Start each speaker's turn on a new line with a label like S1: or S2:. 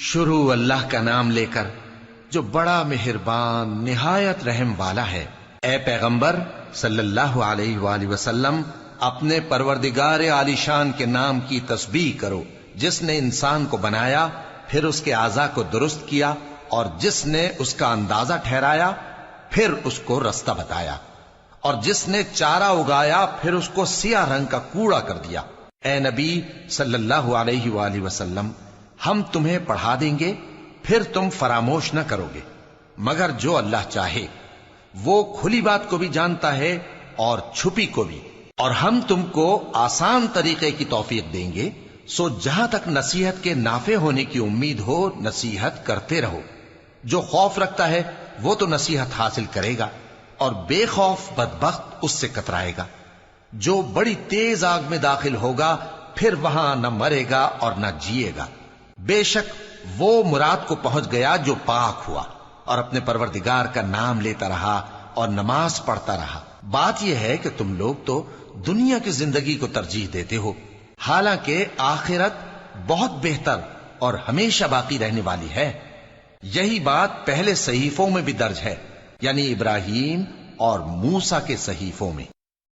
S1: شروع اللہ کا نام لے کر جو بڑا مہربان نہایت رحم والا ہے۔ اے پیغمبر صلی اللہ علیہ وآلہ وسلم، اپنے پروردگار عالی شان کے نام کی تسبیح کرو، جس نے انسان کو بنایا، پھر اس کے اعضاء کو درست کیا، اور جس نے اس کا اندازہ ٹھہرایا، پھر اس کو رستہ بتایا، اور جس نے چارہ اگایا، پھر اس کو سیاہ رنگ کا کوڑا کر دیا۔ اے نبی صلی اللہ علیہ وآلہ وسلم، ہم تمہیں پڑھا دیں گے، پھر تم فراموش نہ کرو گے، مگر جو اللہ چاہے۔ وہ کھلی بات کو بھی جانتا ہے اور چھپی کو بھی، اور ہم تم کو آسان طریقے کی توفیق دیں گے، سو جہاں تک نصیحت کے نافع ہونے کی امید ہو نصیحت کرتے رہو۔ جو خوف رکھتا ہے وہ تو نصیحت حاصل کرے گا، اور بے خوف بدبخت اس سے کترائے گا۔ جو بڑی تیز آگ میں داخل ہوگا، پھر وہاں نہ مرے گا اور نہ جیے گا۔ بے شک وہ مراد کو پہنچ گیا جو پاک ہوا، اور اپنے پروردگار کا نام لیتا رہا اور نماز پڑھتا رہا۔ بات یہ ہے کہ تم لوگ تو دنیا کی زندگی کو ترجیح دیتے ہو، حالانکہ آخرت بہت بہتر اور ہمیشہ باقی رہنے والی ہے۔ یہی بات پہلے صحیفوں میں بھی درج ہے، یعنی ابراہیم اور موسیٰ کے صحیفوں میں۔